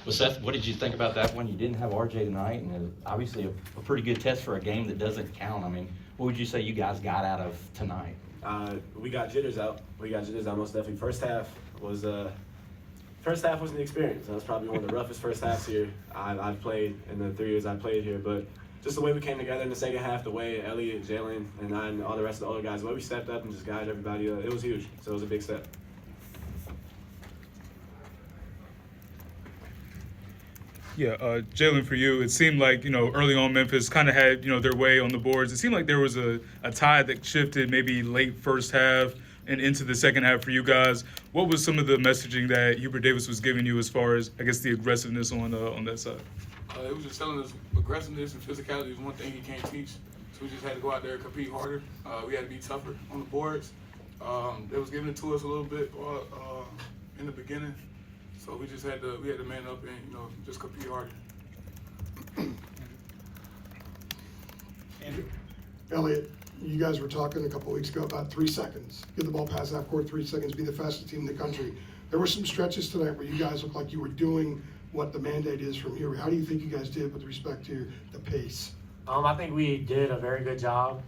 Well, Seth, what did you think about that one? You didn't have RJ tonight, and obviously a pretty good test for a game that doesn't count. I mean, what would you say you guys got out of tonight? We got jitters out. Most definitely. First half was an experience. That was probably one of the roughest first halves here I've played in the 3 years I've played here. But just the way we came together in the second half, the way Elliot, Jalen, and I and all the rest of the other guys, the way we stepped up and just guided everybody, it was huge. So it was a big step. Yeah, Jalen, for you, it seemed like, early on Memphis kind of had, their way on the boards. It seemed like there was a tide that shifted maybe late first half and into the second half for you guys. What was some of the messaging that Hubert Davis was giving you as far as, I guess, the aggressiveness on that side? It was just telling us aggressiveness and physicality is one thing he can't teach. So we just had to go out there and compete harder. We had to be tougher on the boards. It was given to us a little bit in the beginning. So we had to man up and, just compete harder. Andrew. Elliot, you guys were talking a couple of weeks ago about 3 seconds. Get the ball past half court, 3 seconds, be the fastest team in the country. There were some stretches tonight where you guys looked like you were doing what the mandate is from here. How do you think you guys did with respect to the pace? I think we did a very good job,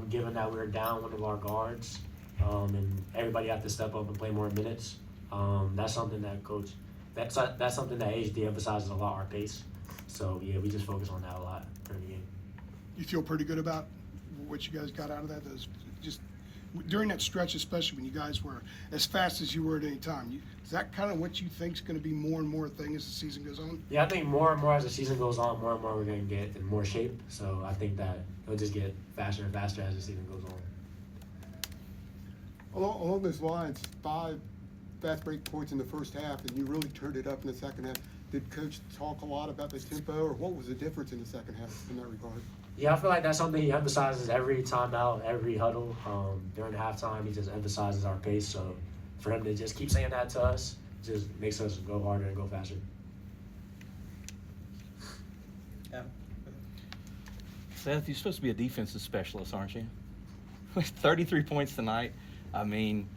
given that we were down one of our guards, and everybody had to step up and play more minutes. That's something that that's something that HD emphasizes a lot, our pace. So yeah, we just focus on that a lot during the game. You feel pretty good about what you guys got out of that? Just during that stretch, especially when you guys were as fast as you were at any time. Is that kind of what you think is going to be more and more a thing as the season goes on? Yeah, I think more and more as the season goes on, more and more we're going to get in more shape. So I think that it'll just get faster and faster as the season goes on. Along those lines, 5 fast break points in the first half, and you really turned it up in the second half. Did Coach talk a lot about the tempo, or what was the difference in the second half in that regard? Yeah, I feel like that's something he emphasizes every timeout, every huddle. During halftime, he just emphasizes our pace. So for him to just keep saying that to us just makes us go harder and go faster. Seth, you're supposed to be a defensive specialist, aren't you? 33 points tonight. I mean,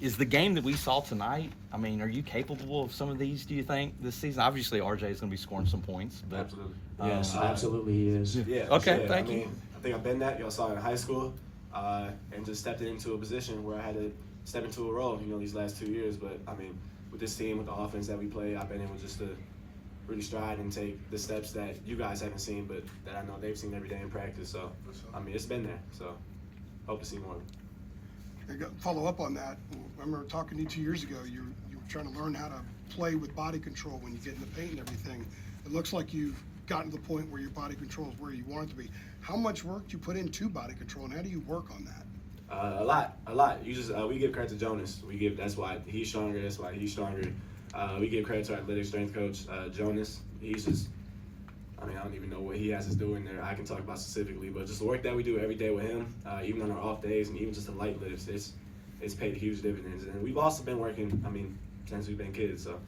is the game that we saw tonight, I mean, are you capable of some of these, do you think, this season? Obviously, RJ is going to be scoring some points. But, Absolutely. Yes, absolutely he is. Yeah. Okay, yeah. thank you. I think I've been that. Y'all saw it in high school, and just stepped into a position where I had to step into a role, these last 2 years. But, I mean, with this team, with the offense that we play, I've been able just to really stride and take the steps that you guys haven't seen, but that I know they've seen every day in practice. So, I mean, it's been there. So, hope to see more. Follow up on that. I remember talking to you 2 years ago. You were trying to learn how to play with body control when you get in the paint and everything. It looks like you've gotten to the point where your body control is where you want it to be. How much work do you put into body control, and how do you work on that? A lot. You just we give credit to Jonas. That's why he's stronger. That's why he's stronger. We give credit to our athletic strength coach, Jonas. He's just, I don't even know what he has us doing there. I can talk about specifically, but just the work that we do every day with him, even on our off days and even just the light lifts, it's paid huge dividends. And we've also been working, since we've been kids, so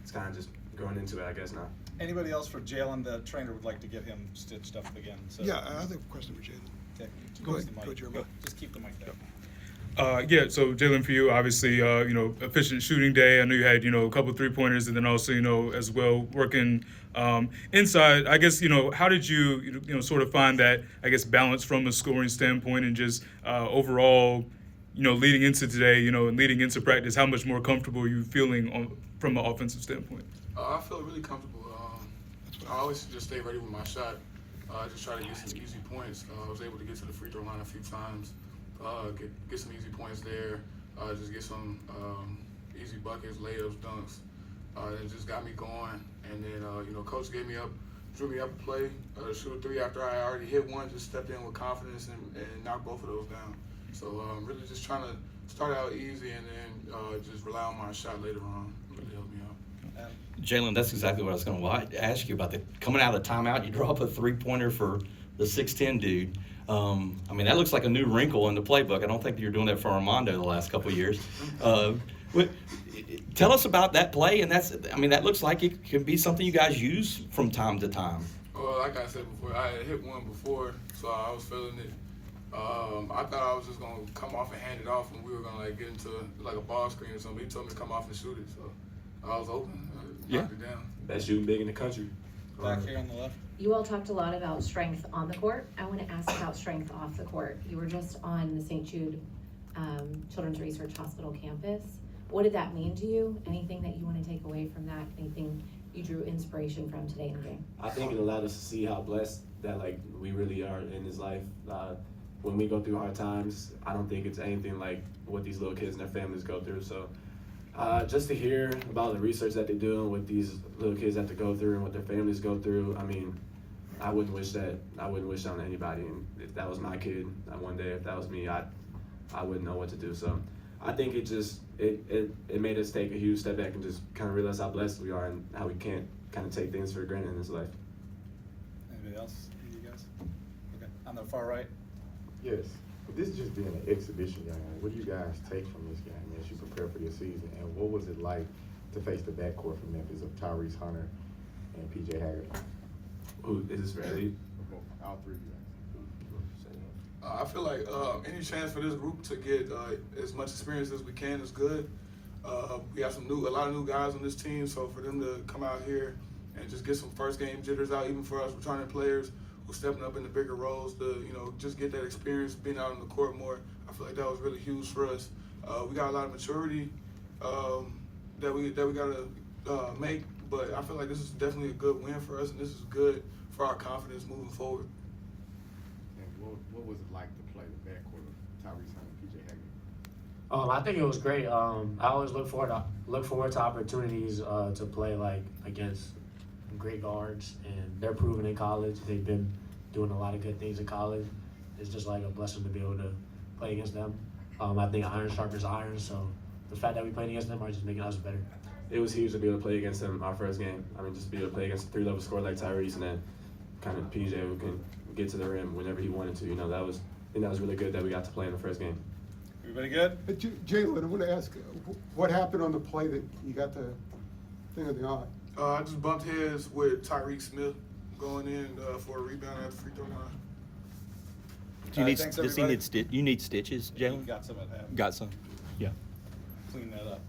it's kind of just growing into it, I guess, now. Anybody else for Jalen? The trainer would like to get him stitched up again. So. Yeah, I have a question for Jalen. Okay. Go ahead, the mic. Jeremy. Just keep the mic there. Yeah, so Jalen, for you, obviously, efficient shooting day. I know you had, a couple 3-pointers, and then also, as well, working inside. I guess, how did you, sort of find that, I guess, balance from a scoring standpoint and just overall, leading into today, and leading into practice, how much more comfortable are you feeling from an offensive standpoint? I feel really comfortable. I always just stay ready with my shot. Just try to get some easy points. I was able to get to the free throw line a few times. Get some easy points there. Just get some easy buckets, layups, dunks. It just got me going. And then, Coach drew me up a play, shoot a 3 after I already hit one, just stepped in with confidence and knocked both of those down. So really just trying to start out easy and then just rely on my shot later on. Really helped me out. Jalen, that's exactly what I was going to ask you about. Coming out of the timeout, you drop a 3-pointer for the 6'10" dude. That looks like a new wrinkle in the playbook. I don't think you're doing that for Armando the last couple of years. Tell us about that play, and that looks like it can be something you guys use from time to time. Well, like I said before, I had hit one before, so I was feeling it. I thought I was just gonna come off and hand it off, and we were gonna get into a ball screen or something. He told me to come off and shoot it, so I was open. Yeah. Knocked it down. Best shooting big in the country. Back here on the left. You all talked a lot about strength on the court. I want to ask about strength off the court. You were just on the St. Jude Children's Research Hospital campus. What did that mean to you? Anything that you want to take away from that? Anything you drew inspiration from today in the game? I think it allowed us to see how blessed that like we really are in this life. When we go through hard times, I don't think it's anything like what these little kids and their families go through. So just to hear about the research that they're doing, what these little kids have to go through and what their families go through, I mean, I wouldn't wish that on anybody. And if that was my kid, one day, if that was me, I wouldn't know what to do. So I think it made us take a huge step back and just kind of realize how blessed we are and how we can't kind of take things for granted in this life. Anybody else? You guys? Okay. On the far right. Yes. This is just being an exhibition game. What do you guys take from this game as you prepare for your season? And what was it like to face the backcourt from Memphis of Tyrese Hunter and PJ Haggard? Who is this for Elliot? All three of you guys. I feel like any chance for this group to get as much experience as we can is good. We have a lot of new guys on this team, so for them to come out here and just get some first game jitters out, even for us returning players who stepping up in the bigger roles, to just get that experience being out on the court more. I feel like that was really huge for us. We got a lot of maturity that we got to make, but I feel like this is definitely a good win for us, and this is good for our confidence moving forward. And what was it like to play the backcourt of Tyrese Hunter and PJ Haggard? I think it was great. I always look forward to opportunities to play like against great guards, and they're proven in college. They've been doing a lot of good things in college. It's just like a blessing to be able to play against them. I think iron sharpens iron, so the fact that we played against them are just making us better. It was huge to be able to play against them our first game. I mean, just to be able to play against a three-level scorer like Tyrese and then kind of PJ who can get to the rim whenever he wanted to. I think that was really good that we got to play in the first game. Everybody good? But Jalen, I want to ask, what happened on the play that you got the thing of the eye? I just bumped heads with Tyreek Smith going in for a rebound at the free throw line. Do you need, thanks, does he everybody. need you need stitches, Yeah, Jalen? got some at half. Got some? Yeah. Clean that up.